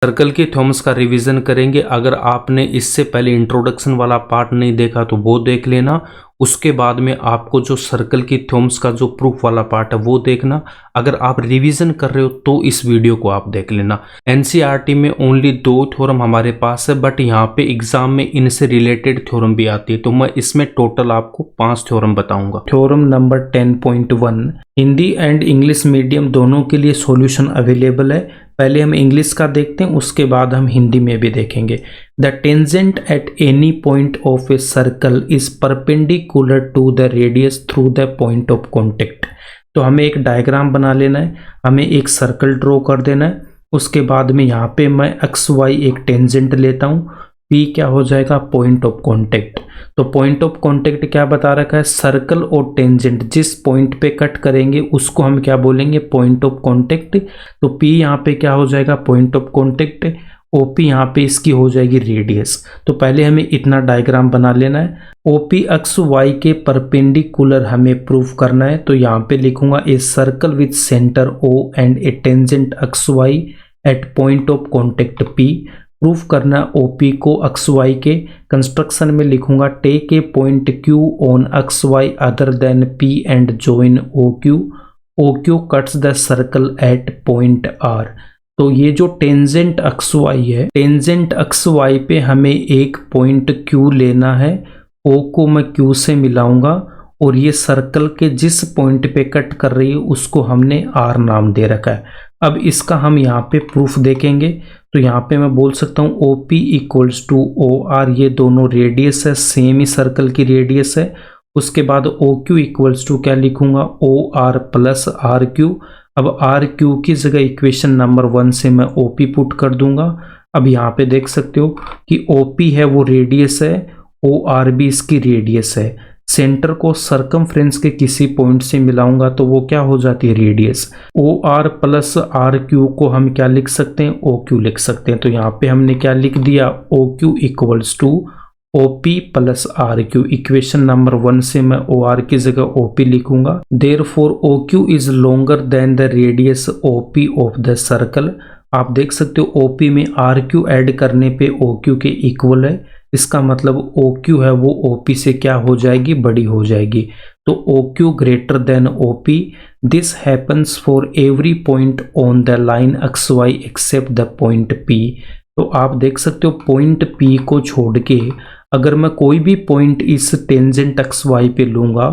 Circle की theorems का revision करेंगे। अगर आपने इससे पहले इंट्रोडक्शन वाला पार्ट नहीं देखा तो वो देख लेना। उसके बाद में आपको जो सर्कल की थ्योरम्स का जो प्रूफ वाला पार्ट है वो देखना। अगर आप रिवीजन कर रहे हो तो इस वीडियो को आप देख लेना। एनसीईआरटी में ओनली 2 थ्योरम हमारे पास है, बट यहाँ पे एग्जाम में इनसे रिलेटेड थ्योरम भी आती है, तो मैं इसमें टोटल आपको 5 थ्योरम बताऊंगा। Theorem number 10.1, Hindi and English medium दोनों के लिए सॉल्यूशन अवेलेबल है। पहले हम इंग्लिश का देखते हैं, उसके बाद हम हिंदी में भी देखेंगे। The tangent at any point of a circle is perpendicular to the radius through the point of contact. तो हमें एक डायग्राम बना लेना है, हमें एक सर्कल ड्रॉ कर देना है। उसके बाद में यहाँ पे मैं एक्स वाई एक टेंजेंट लेता हूँ, पी क्या हो जाएगा, पॉइंट ऑफ कॉन्टेक्ट। तो पॉइंट ऑफ कॉन्टेक्ट क्या बता रखा है, सर्कल और टेंजेंट जिस पॉइंट पे कट करेंगे उसको हम क्या बोलेंगे, पॉइंट ऑफ कॉन्टेक्ट। तो पी यहाँ पे क्या हो जाएगा, पॉइंट ऑफ कॉन्टेक्ट। ओपी यहाँ पे इसकी हो जाएगी रेडियस। तो पहले हमें इतना डायग्राम बना लेना है। ओपी एक्स वाई के परपेंडिकुलर हमें प्रूफ करना है। तो यहाँ पे लिखूंगा a circle with centre O and a tangent X Y at point of contact P. Proof करना ओपी को एक्स वाई के। कंस्ट्रक्शन में लिखूंगा take a point Q on X Y other than P and join O Q. O Q cuts the circle at point R. तो ये जो tangent X Y है, tangent X Y पे हमें एक पॉइंट क्यू लेना है। ओ को मैं क्यू से मिलाऊंगा और ये सर्कल के जिस पॉइंट पे कट कर रही है उसको हमने आर नाम दे रखा है। अब इसका हम यहाँ पे प्रूफ देखेंगे। तो यहाँ पे मैं बोल सकता हूँ O P equals to O R, ये दोनों रेडियस है, सेम ही सर्कल की रेडियस है। उसके बाद ओ क्यू इक्वल्स टू क्या लिखूंगा, O R plus R Q. अब आर क्यू की जगह इक्वेशन नंबर 1 से मैं ओ पी पुट कर दूंगा। अब यहाँ पे देख सकते हो कि ओ पी है वो रेडियस है, ओ आर भी इसकी रेडियस है। सेंटर को सरकमफ्रेंस के किसी पॉइंट से मिलाऊंगा तो वो क्या हो जाती है, radius. O R plus R Q को हम क्या लिख सकते हैं, ओ क्यू लिख सकते हैं। तो यहाँ पे हमने क्या लिख दिया, O Q equals to O P plus R Q. Equation number 1 से मैं ओ आर की जगह ओ पी लिखूंगा। Therefore O Q is longer than the radius O P of the circle. आप देख सकते हो ओ पी में आर क्यू एड करने पे ओ क्यू के इक्वल है। इसका मतलब ओ क्यू है वो ओ पी से क्या हो जाएगी, बड़ी हो जाएगी। तो O Q greater than O P. This happens for every point on the line X Y except the point P. तो आप देख सकते हो पॉइंट पी को छोड़ के अगर मैं कोई भी पॉइंट इस टेंजेंट एक्स वाई पे लूंगा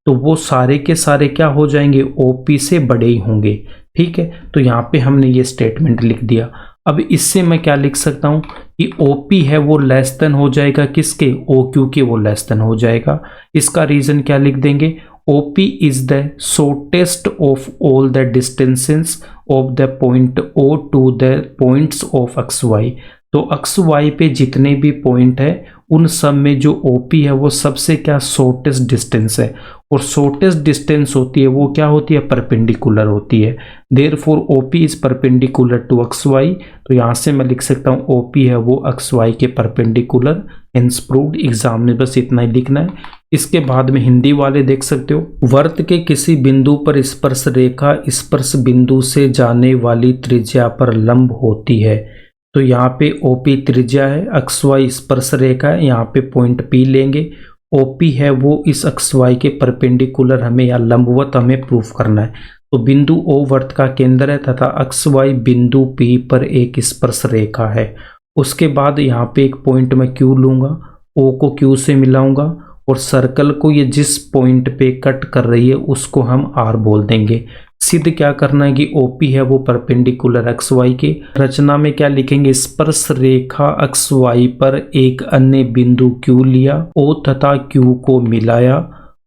तो वो सारे के सारे क्या हो जाएंगे, ओ पी से बड़े ही होंगे। ठीक है, तो यहाँ पे हमने ये स्टेटमेंट लिख दिया। अब इससे मैं क्या लिख सकता हूँ कि OP है वो लेस देन हो जाएगा किसके, OQ के, वो लेस देन हो जाएगा। इसका रीजन क्या लिख देंगे, OP is the shortest of all the distances of the point O to the points of XY। तो XY पे जितने भी पॉइंट है उन सब में जो OP है वो सबसे क्या, शॉर्टेस्ट डिस्टेंस है। और शॉर्टेस्ट डिस्टेंस होती है वो क्या होती है, परपेंडिकुलर होती है। Therefore OP is perpendicular to XY। तो यहाँ से मैं लिख सकता हूँ OP है वो XY के परपेंडिकुलर। Hence proved. एग्जाम में बस इतना ही लिखना है। इसके बाद में हिंदी वाले देख सकते हो, वर्त के किसी बिंदु पर स्पर्श रेखा स्पर्श बिंदु से जाने वाली त्रिज्या पर लंब होती है। तो यहाँ पे OP त्रिज्या है, XY स्पर्श रेखा है, यहाँ पे पॉइंट P लेंगे। OP है वो इस XY के परपेंडिकुलर हमें या लंबवत हमें प्रूफ करना है। तो बिंदु O वर्त का केंद्र है तथा XY बिंदु P पर एक स्पर्श रेखा है। उसके बाद यहाँ पे एक पॉइंट मैं Q लूंगा, O को Q से मिलाऊंगा और सर्कल को ये जिस पॉइंट पे कट कर रही है उसको हम R बोल देंगे। सिद्ध क्या करना है कि OP है वो परपेंडिकुलर XY के। रचना में क्या लिखेंगे, स्पर्श रेखा XY पर एक अन्य बिंदु Q लिया, O तथा Q को मिलाया।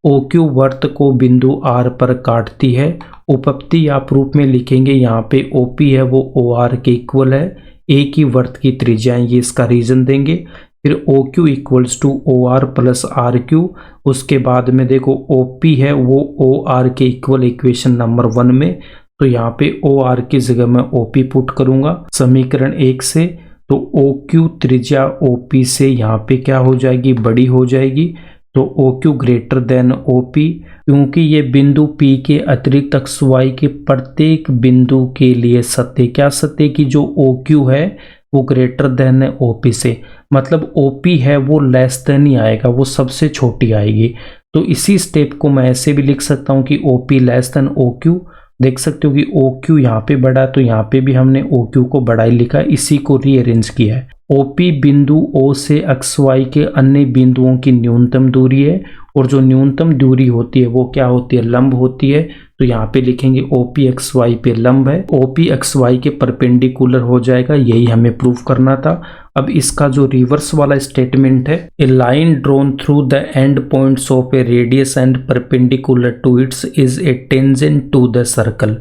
OQ वर्त को बिंदु R पर काटती है। उपपत्ति या प्रूफ में लिखेंगे यहाँ पे OP है वो OR के इक्वल है, एक ही वर्त की त्रिज्याएं, ये इसका रीजन देंगे। फिर OQ equals to OR plus RQ। उसके बाद में देखो OP है वो OR के इक्वल इक्वेशन नंबर 1 में। तो यहाँ पे OR की जगह मैं OP पुट करूंगा समीकरण 1 से। तो OQ त्रिज्या OP से यहाँ पे क्या हो जाएगी, बड़ी हो जाएगी। तो O Q greater than O P, क्योंकि ये बिंदु पी के अतिरिक्त एक्स वाई के प्रत्येक बिंदु के लिए सत्य, क्या सत्य कि जो ओ क्यू है वो ग्रेटर देन है ओ पी से, मतलब ओ पी है वो लेस देन ही आएगा, वो सबसे छोटी आएगी। तो इसी स्टेप को मैं ऐसे भी लिख सकता हूँ कि O P less than O Q. देख सकते हो कि ओ क्यू यहाँ पे बड़ा, तो यहाँ पे भी हमने ओ क्यू को बड़ा ही लिखा, इसी को रीअरेंज किया है। ओपी बिंदु ओ से एक्स वाई के अन्य बिंदुओं की न्यूनतम दूरी है, और जो न्यूनतम दूरी होती है वो क्या होती है, लंब होती है। तो यहाँ पे लिखेंगे ओपी एक्स वाई पे लंब है, ओपी एक्स वाई के परपेंडिकुलर हो जाएगा, यही हमें प्रूव करना था। अब इसका जो रिवर्स वाला स्टेटमेंट है, a line drawn through the end points of a radius and perpendicular to its is a tangent to the circle.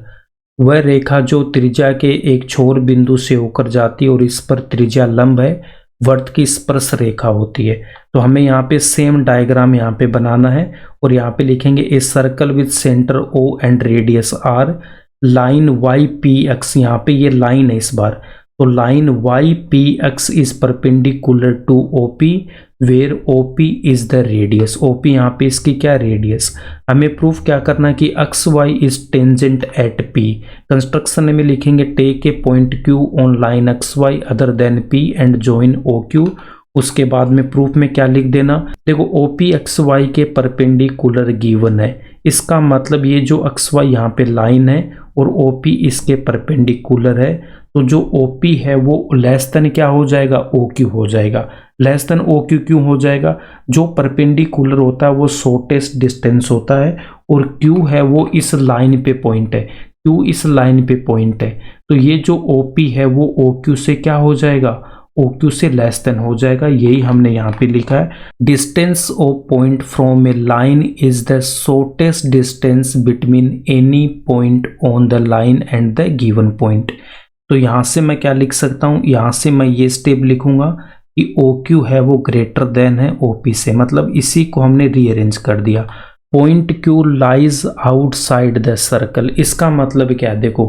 वह रेखा जो त्रिज्या के एक छोर बिंदु से होकर जाती है और इस पर त्रिज्या लंब है, वर्त की स्पर्श रेखा होती है। तो हमें यहाँ पे सेम डायग्राम यहाँ पे बनाना है, और यहाँ पे लिखेंगे a circle with centre O and रेडियस आर, लाइन वाई पी एक्स, यहाँ पे ये लाइन है इस बार, तो line Y P X is perpendicular to O P where O P is the radius. O P यहाँ पे इसकी क्या रेडियस, हमें प्रूफ क्या करना कि X Y is tangent at P. Construction में लिखेंगे take a point Q on line X Y other than P and join O Q. उसके बाद में प्रूफ में क्या लिख देना, देखो ओ पी एक्स वाई के परपेंडिकुलर गिवन है, इसका मतलब ये जो एक्स वाई यहाँ पे लाइन है और ओ पी इसके परपेंडिकुलर है, तो जो ओ पी है वो लेस देन क्या हो जाएगा, ओ क्यू हो जाएगा। लेस देन ओ क्यू क्यों हो जाएगा, जो परपेंडिकुलर होता है वो शॉर्टेस्ट डिस्टेंस होता है, और क्यू है वो इस लाइन पे पॉइंट है, क्यू इस लाइन पे पॉइंट है, तो ये जो ओ पी है वो ओ क्यू से क्या हो जाएगा, ओ क्यू से लेस देन हो जाएगा, यही हमने यहाँ पे लिखा है। Distance of point from A line is the shortest distance between any point on the line and the given point. तो यहाँ से मैं क्या लिख सकता हूँ, यहाँ से मैं ये स्टेप लिखूंगा कि ओ क्यू है वो ग्रेटर देन है ओ पी से, मतलब इसी को हमने रीअरेंज कर दिया। Point Q lies outside the circle, इसका मतलब क्या है, देखो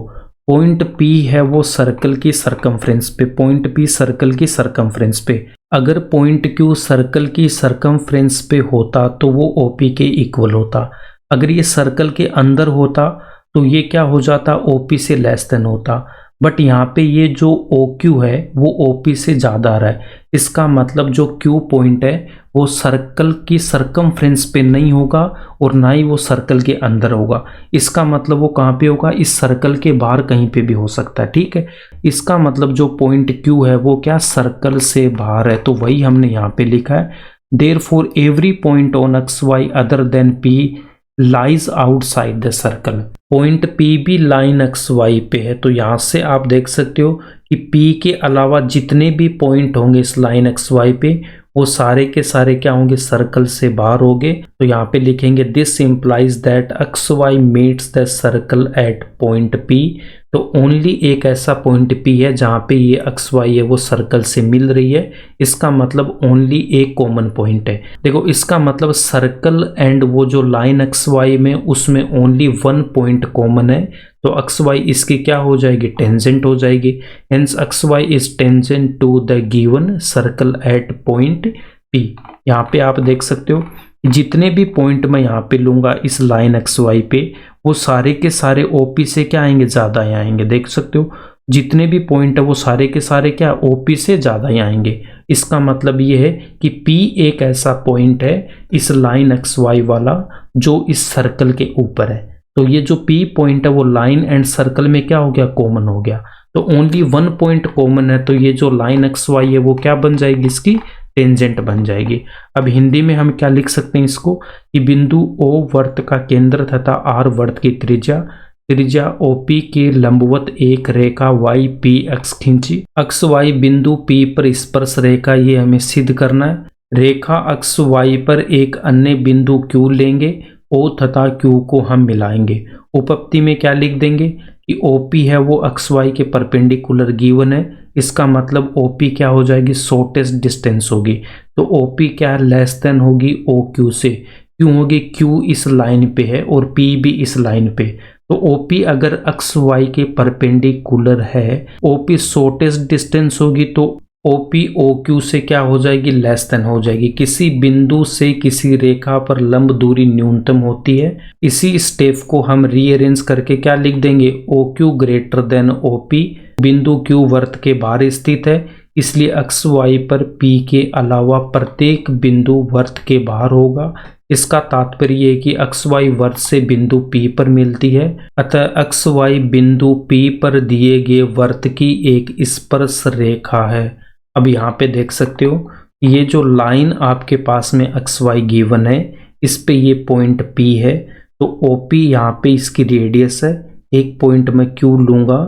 पॉइंट पी है वो सर्कल की सरकमफ्रेंस पे, पॉइंट पी सर्कल की सरकमफ्रेंस पे, अगर पॉइंट क्यू सर्कल की सरकमफ्रेंस पे होता तो वो ओपी के इक्वल होता, अगर ये सर्कल के अंदर होता तो ये क्या हो जाता, ओपी से लेस देन होता। बट यहाँ पे ये जो ओ क्यू है वो ओ पी से ज़्यादा आ रहा है, इसका मतलब जो क्यू पॉइंट है वो सर्कल की सरकमफ्रेंस पे नहीं होगा और ना ही वो सर्कल के अंदर होगा, इसका मतलब वो कहाँ पे होगा, इस सर्कल के बाहर कहीं पे भी हो सकता है, ठीक है। इसका मतलब जो पॉइंट क्यू है वो क्या सर्कल से बाहर है, तो वही हमने यहाँ पे लिखा है। Therefore every point on X Y other than P lies outside the circle. Point P भी लाइन एक्स वाई पे है, तो यहाँ से आप देख सकते हो कि पी के अलावा जितने भी पॉइंट होंगे इस लाइन एक्स वाई पे वो सारे के सारे क्या होंगे, सर्कल से बाहर होंगे। तो यहाँ पे लिखेंगे this implies that X Y meets the circle at point P, तो ओनली एक ऐसा पॉइंट पी है जहाँ पे ये एक्स वाई है वो सर्कल से मिल रही है, इसका मतलब ओनली एक कॉमन पॉइंट है। देखो इसका मतलब सर्कल एंड वो जो लाइन एक्स वाई में उसमें ओनली वन पॉइंट कॉमन है, तो एक्स वाई इसकी क्या हो जाएगी, टेंजेंट हो जाएगी। Hence X Y is tangent to the given circle at point P. यहाँ पे आप देख सकते हो जितने भी पॉइंट मैं यहाँ पे लूंगा इस लाइन एक्स वाई पे वो सारे के सारे ओपी से क्या आएंगे, ज़्यादा ही आएंगे। देख सकते हो जितने भी पॉइंट है वो सारे के सारे क्या ओपी से ज़्यादा ही आएंगे। इसका मतलब ये है कि P एक ऐसा पॉइंट है इस लाइन एक्स वाई वाला जो इस सर्कल के ऊपर है, तो ये जो P पॉइंट है वो लाइन एंड सर्कल में क्या हो गया, कॉमन हो गया, तो ओनली वन पॉइंट कॉमन है, तो ये जो लाइन एक्स वाई है वो क्या बन जाएगी, इसकी टेंजेंट बन जाएगी। अब हिंदी में हम क्या लिख सकते हैं इसको कि बिंदु O वर्त का केंद्र तथा R वर्त की त्रिज्या OP के लंबवत एक रेखा वाई पी एक्स खींची। एक्स वाई बिंदु P पर स्पर्श रेखा, ये हमें सिद्ध करना है। रेखा एक्स वाई पर एक अन्य बिंदु Q लेंगे, O तथा Q को हम मिलाएंगे। उपपत्ति में क्या लिख देंगे कि OP है वो एक्स वाई के परपेंडिकुलर गिवन है, इसका मतलब OP क्या हो जाएगी, शॉर्टेस्ट डिस्टेंस होगी, तो OP क्या लेस देन होगी OQ से, क्यों होगी, Q इस लाइन पे है और P भी इस लाइन पे, तो OP अगर एक्स वाई के परपेंडिकुलर है, OP शॉर्टेस्ट डिस्टेंस होगी तो OP OQ से क्या हो जाएगी, लेस देन हो जाएगी। किसी बिंदु से किसी रेखा पर लंब दूरी न्यूनतम होती है। इसी स्टेप को हम रीअरेंज करके क्या लिख देंगे, OQ ग्रेटर देन OP। बिंदु Q वर्त के बाहर स्थित है, इसलिए अक्ष Y पर P के अलावा प्रत्येक बिंदु वर्त के बाहर होगा। इसका तात्पर्य ये है कि अक्ष Y वर्त से बिंदु P पर मिलती है, अतः अक्ष Y बिंदु P पर दिए गए वर्त की एक स्पर्श रेखा है। अब यहाँ पे देख सकते हो ये जो लाइन आपके पास में अक्ष Y गिवन है, इस पे ये पॉइंट P है, तो OP यहाँ पे इसकी रेडियस है। एक पॉइंट मैं Q लूंगा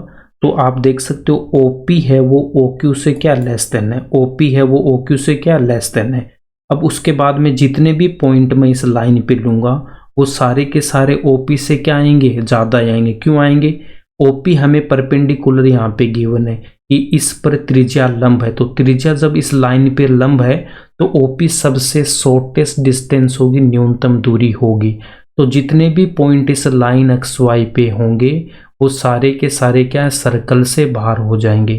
तो आप देख सकते हो OP है वो OQ से क्या लेस देन है, OP है वो OQ से क्या लेस देन है। अब उसके बाद में जितने भी पॉइंट मैं इस लाइन पे लूंगा वो सारे के सारे OP से क्या आएंगे, ज़्यादा आएंगे। क्यों आएंगे, OP हमें परपेंडिकुलर यहाँ पे गिवन है कि इस पर त्रिज्या लंब है, तो त्रिज्या जब इस लाइन पे लंब है तो OP सबसे शॉर्टेस्ट डिस्टेंस होगी, न्यूनतम दूरी होगी। तो जितने भी पॉइंट इस लाइन अक्ष Y पे होंगे वो सारे के सारे क्या है, सर्कल से बाहर हो जाएंगे।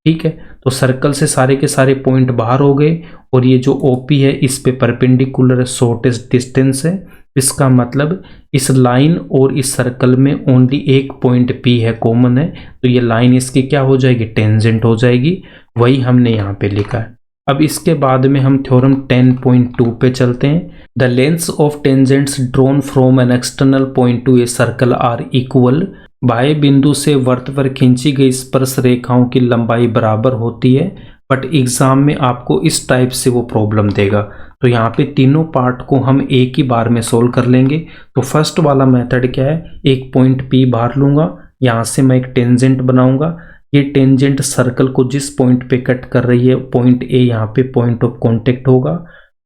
ठीक है, तो सर्कल से सारे के सारे पॉइंट बाहर हो गए और ये जो OP है इस पे परपेंडिकुलर शॉर्टेस्ट डिस्टेंस है। इसका मतलब इस लाइन और इस सर्कल में ओनली एक पॉइंट P है, कॉमन है, तो ये लाइन इसकी क्या हो जाएगी, टेंजेंट हो जाएगी। वही हमने यहाँ पे लिखा है। अब इसके बाद में हम थ्योरम 10.2 पे चलते हैं। The lengths of tangents drawn from an external point to a circle are equal. बाह्य बिंदु से वृत्त पर खींची गई स्पर्श रेखाओं की लंबाई बराबर होती है, बट एग्जाम में आपको इस टाइप से वो प्रॉब्लम देगा। तो यहाँ पे तीनों पार्ट को हम एक ही बार में सोल्व कर लेंगे। तो फर्स्ट वाला मेथड क्या है, एक पॉइंट P बाहर लूंगा, यहाँ से मैं एक टेंजेंट बनाऊंगा। ये टेंजेंट सर्कल को जिस पॉइंट पे कट कर रही है पॉइंट A यहाँ पे पॉइंट ऑफ कॉन्टेक्ट होगा।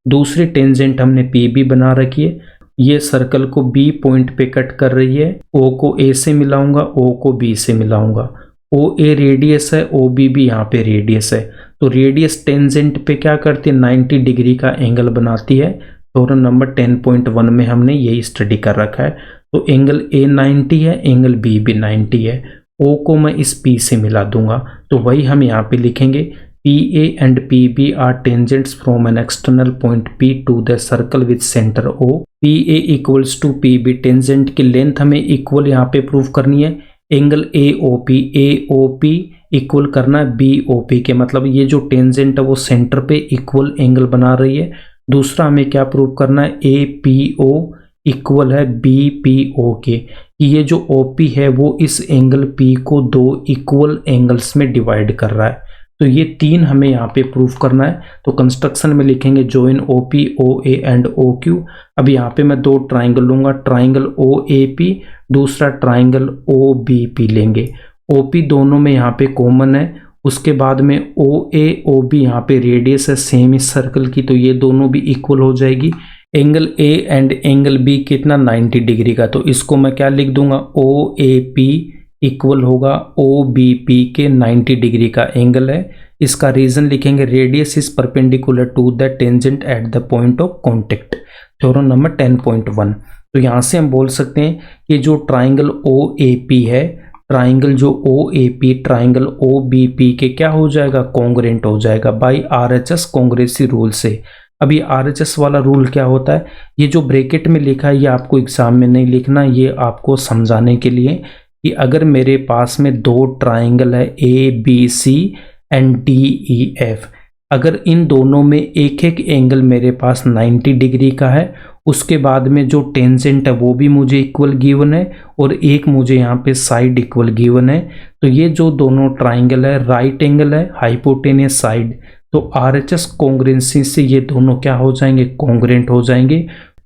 दूसरी टेंजेंट हमने PB बना रखी है, ये सर्कल को B पॉइंट पे कट कर रही है। O को A से मिलाऊंगा, O को B से मिलाऊंगा। OA रेडियस है, OB भी यहाँ पे रेडियस है, तो रेडियस टेंजेंट पे क्या करती है, 90 डिग्री का एंगल बनाती है। थ्योरम नंबर 10.1 में हमने यही स्टडी कर रखा है। तो एंगल A 90 है, एंगल B भी 90 है। O को मैं इस P से मिला दूंगा, तो वही हम यहाँ पे लिखेंगे, PA and PB are tangents from an external point P to the circle with center O. PA equals to PB, tangent की लेंथ हमें इक्वल यहाँ पे प्रूव करनी है। एंगल AOP इक्वल करना है BOP के, मतलब ये जो टेंजेंट है वो सेंटर पे इक्वल एंगल बना रही है। दूसरा हमें क्या प्रूव करना है, APO इक्वल है BPO के, ये जो OP है वो इस एंगल P को दो इक्वल एंगल्स में डिवाइड कर रहा है। तो ये तीन हमें यहाँ पे प्रूफ करना है। तो कंस्ट्रक्शन में लिखेंगे join OP OA and OQ। अब यहाँ पे मैं दो ट्राइंगल लूंगा, ट्राइंगल OAP, दूसरा ट्राइंगल OBP लेंगे। OP दोनों में यहाँ पे कॉमन है। उसके बाद में OA OB यहाँ पे रेडियस है सेम इस सर्कल की, तो ये दोनों भी इक्वल हो जाएगी। Angle A and angle B कितना 90 डिग्री का, तो इसको मैं क्या लिख दूंगा, OAP इक्वल होगा OBP के 90 डिग्री का एंगल है। इसका रीजन लिखेंगे, radius is perpendicular to the tangent at the point of contact. Theorem number 10.1। तो यहाँ से हम बोल सकते हैं कि जो ट्राइंगल OAP है, ट्राइंगल जो OAP ट्राइंगल OBP के क्या हो जाएगा, कॉन्ग्रुएंट हो जाएगा बाय RHS कॉन्ग्रुएंसी रूल से। अब ये RHS वाला रूल क्या होता है, ये जो ब्रैकेट में लिखा है ये आपको एग्जाम में नहीं लिखना, ये आपको समझाने के लिए कि अगर मेरे पास में दो ट्राइंगल है ABC एंड DEF, अगर इन दोनों में एक एक एंगल मेरे पास 90 डिग्री का है, उसके बाद में जो टेंजेंट है वो भी मुझे इक्वल गिवन है और एक मुझे यहाँ पे साइड इक्वल गिवन है, तो ये जो दोनों ट्राइंगल है राइट एंगल है, हाइपोटेनियस साइड, तो RHS कॉन्ग्रुएंसी से ये दोनों क्या हो जाएंगे, कॉन्ग्रुएंट हो जाएंगे।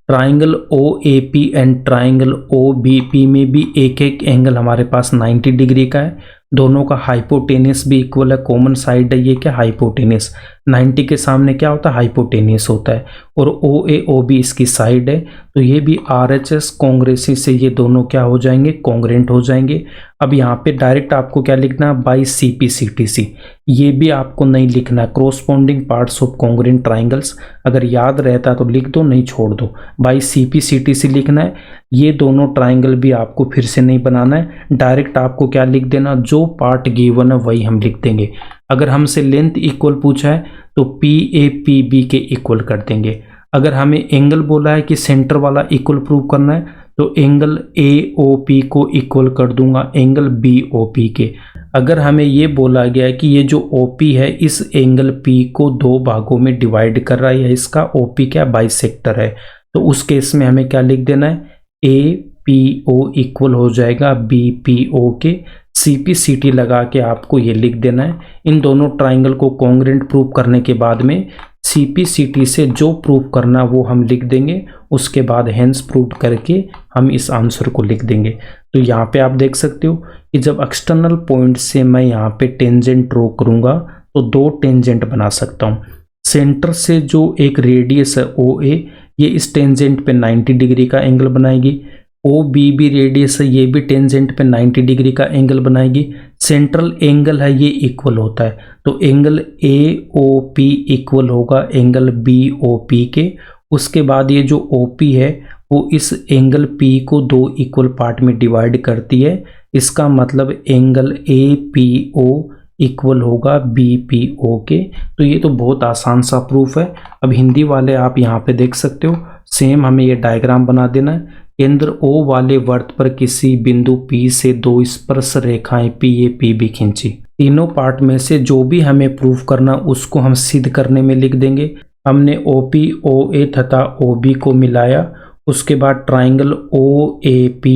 Triangle OAP and triangle OBP में भी एक एक एंगल हमारे पास 90 डिग्री का है, दोनों का हाइपोटेनियस भी इक्वल है, कॉमन साइड है ये क्या, हाइपोटेनियस। 90 के सामने क्या होता है, हाइपोटेनियस होता है, और OAOB इसकी साइड है, तो ये भी RHS कॉन्ग्रुएंसी से ये दोनों क्या हो जाएंगे, कॉन्ग्रुएंट हो जाएंगे। अब यहाँ पे डायरेक्ट आपको क्या लिखना है, बाय CPCTC, ये भी आपको नहीं लिखना है, क्रोस्पोंडिंग पार्ट्स ऑफ कॉन्ग्रुएंट ट्राइंगल्स, अगर याद रहता तो लिख दो, नहीं छोड़ दो, बाय CPCTC लिखना है। ये दोनों ट्राइंगल भी आपको फिर से नहीं बनाना है, डायरेक्ट आपको क्या लिख देना, जो पार्ट गिवन है वही हम लिख देंगे। अगर हमसे लेंथ इक्वल पूछा है तो पी ए पी बी के इक्वल कर देंगे। अगर हमें एंगल बोला है कि सेंटर वाला इक्वल प्रूव करना है तो एंगल ए ओ पी को इक्वल कर दूंगा एंगल बी ओ पी के। अगर हमें ये बोला गया है कि ये जो ओ पी है इस एंगल पी को दो भागों में डिवाइड कर रहा है या इसका ओ पी क्या बाइसेक्टर है, तो उस केस में हमें क्या लिख देना है, ए पी ओ इक्वल हो जाएगा बी पी ओ के। सी पी सी टी लगा के आपको ये लिख देना है। इन दोनों ट्राइंगल को कॉन्ग्रुएंट प्रूव करने के बाद में सी पी सी टी से जो प्रूव करना वो हम लिख देंगे, उसके बाद हेंस प्रूव करके हम इस आंसर को लिख देंगे। तो यहाँ पे आप देख सकते हो कि जब एक्सटर्नल पॉइंट से मैं यहाँ पे टेंजेंट ड्रॉ करूँगा तो दो टेंजेंट बना सकता हूँ। सेंटर से जो एक रेडियस है ओ ए, ये इस टेंजेंट पे 90 डिग्री का एंगल बनाएगी। ओ बी भी रेडियस है, ये भी टेंजेंट पे 90 डिग्री का एंगल बनाएगी। सेंट्रल एंगल है ये इक्वल होता है, तो angle A O P equal होगा एंगल बी ओ पी के। उसके बाद ये जो ओ पी है वो इस एंगल पी को दो इक्वल पार्ट में डिवाइड करती है। इसका मतलब angle A P O equal होगा बी पी ओ के। तो ये तो बहुत आसान सा प्रूफ है। अब हिंदी वाले आप यहाँ पे देख सकते हो, सेम हमें ये डायग्राम बना देना है। केंद्र O वाले वृत्त पर किसी बिंदु P से दो स्पर्श रेखाएं PA PB खींची। तीनों पार्ट में से जो भी हमें प्रूफ करना उसको हम सिद्ध करने में लिख देंगे। हमने OP OA तथा OB को मिलाया, उसके बाद triangle OAP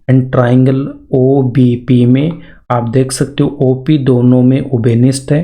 and triangle OBP में आप देख सकते हो OP दोनों में उभयनिष्ठ है।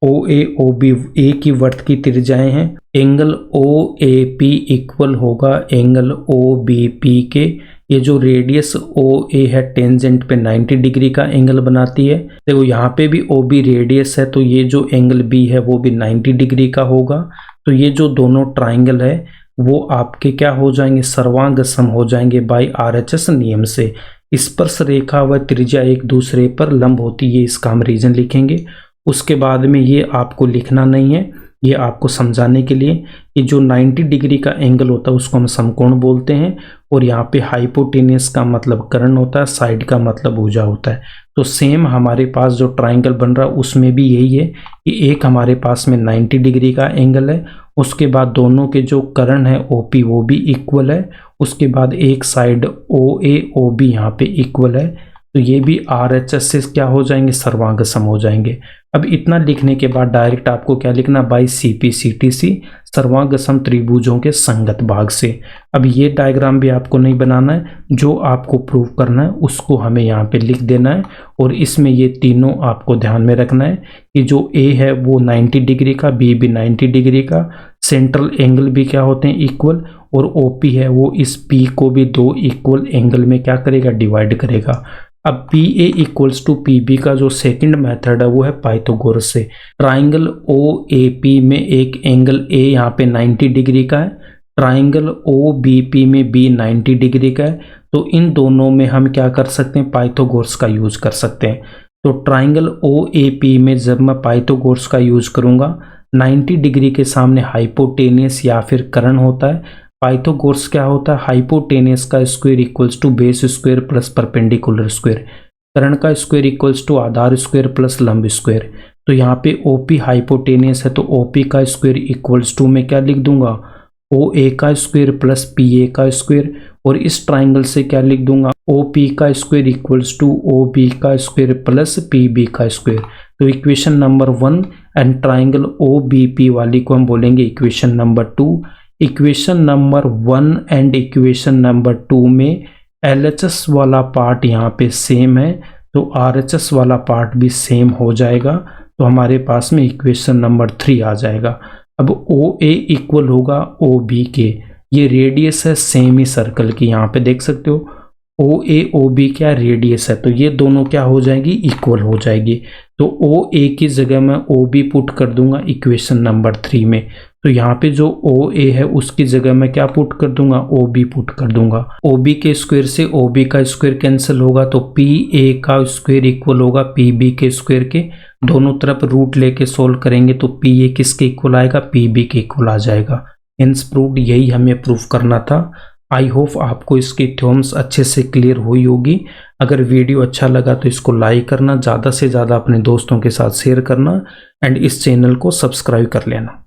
OA OB एक ही वृत्त की त्रिज्याएं हैं। एंगल OAP इक्वल होगा एंगल OBP के। ये जो रेडियस OA है टेंजेंट पे 90 डिग्री का एंगल बनाती है। देखो यहाँ पे भी OB रेडियस है, तो ये जो एंगल B है वो भी 90 डिग्री का होगा। तो ये जो दोनों ट्राइंगल है वो आपके क्या हो जाएंगे, सर्वांग सम हो जाएंगे बाय RHS नियम से। स्पर्श रेखा व त्रिज्या एक दूसरे पर लंब होती है, इसका हम रीजन लिखेंगे। उसके बाद में ये आपको लिखना नहीं है, ये आपको समझाने के लिए कि जो 90 डिग्री का एंगल होता है उसको हम समकोण बोलते हैं। और यहाँ पे हाइपोटेनियस का मतलब कर्ण होता है, साइड का मतलब भुजा होता है। तो सेम हमारे पास जो ट्राइंगल बन रहा है उसमें भी यही है कि एक हमारे पास में 90 डिग्री का एंगल है, उसके बाद दोनों के जो कर्ण है OP वो भी इक्वल है, उसके बाद एक साइड OA OB यहाँ पे इक्वल है। तो ये भी RHS से क्या हो जाएंगे, सर्वांग सम हो जाएंगे। अब इतना लिखने के बाद डायरेक्ट आपको क्या लिखना, बाई CPCTC सर्वांग सम त्रिभुजों के संगत भाग से। अब ये डायग्राम भी आपको नहीं बनाना है, जो आपको प्रूव करना है उसको हमें यहाँ पे लिख देना है। और इसमें ये तीनों आपको ध्यान में रखना है कि जो A है वो 90 डिग्री का, B भी 90 डिग्री का, सेंट्रल एंगल भी क्या होते हैं इक्वल, और OP है वो इस P को भी दो इक्वल एंगल में क्या करेगा, डिवाइड करेगा। अब PA इक्वल्स टू PB का जो सेकंड मेथड है वो है पाइथागोरस से। ट्राइंगल OAP में एक एंगल A यहाँ पे 90 डिग्री का है, ट्राइंगल OBP में B 90 डिग्री का है। तो इन दोनों में हम क्या कर सकते हैं, पाइथागोरस का यूज कर सकते हैं। तो ट्राइंगल OAP में जब मैं पाइथागोरस का यूज करूंगा, 90 डिग्री के सामने हाइपोटेनियस या फिर कर्ण होता है। पाइथागोरस क्या होता है, हाइपोटेनियस का square equals to base square plus perpendicular square, कर्ण का स्क्वायर इक्वल्स टू आधार स्क्वायर प्लस लंब स्क्वायर। तो यहाँ पे OP हाइपोटेनियस है तो OP का स्क्वायर इक्वल्स टू मैं क्या लिख दूंगा, OA का स्क्वायर प्लस PA का स्क्वायर। और इस ट्राइंगल से क्या लिख दूंगा, OP का स्क्वायर इक्वल्स टू OB का स्क्वायर प्लस PB का स्क्वायर। तो equation number 1 and triangle OBP वाली को हम बोलेंगे equation number 2। Equation number 1 and equation number 2 में LHS वाला पार्ट यहाँ पे सेम है, तो RHS वाला पार्ट भी सेम हो जाएगा। तो हमारे पास में इक्वेशन नंबर 3 आ जाएगा। अब OA इक्वल होगा OB के, ये रेडियस है सेम ही सर्कल की, यहाँ पे देख सकते हो OA OB क्या रेडियस है, तो ये दोनों क्या हो जाएगी, इक्वल हो जाएगी। तो OA की जगह मैं OB पुट कर दूंगा इक्वेशन नंबर 3 में। तो यहाँ पे जो OA है उसकी जगह मैं क्या पुट कर दूंगा, OB पुट कर दूंगा। OB के स्क्वायर से OB का स्क्वायर कैंसिल होगा, तो PA का स्क्वायर इक्वल होगा PB के स्क्वायर के। दोनों तरफ रूट लेके सोल्व करेंगे तो PA किसके इक्वल आएगा, PB के इक्वल आ जाएगा। हेंस प्रूव्ड, यही हमें प्रूफ करना था। आई होप आपको इसकी थ्योरम्स अच्छे से क्लियर हुई होगी। अगर वीडियो अच्छा लगा तो इसको लाइक करना, ज़्यादा से ज़्यादा अपने दोस्तों के साथ शेयर करना एंड इस चैनल को सब्सक्राइब कर लेना।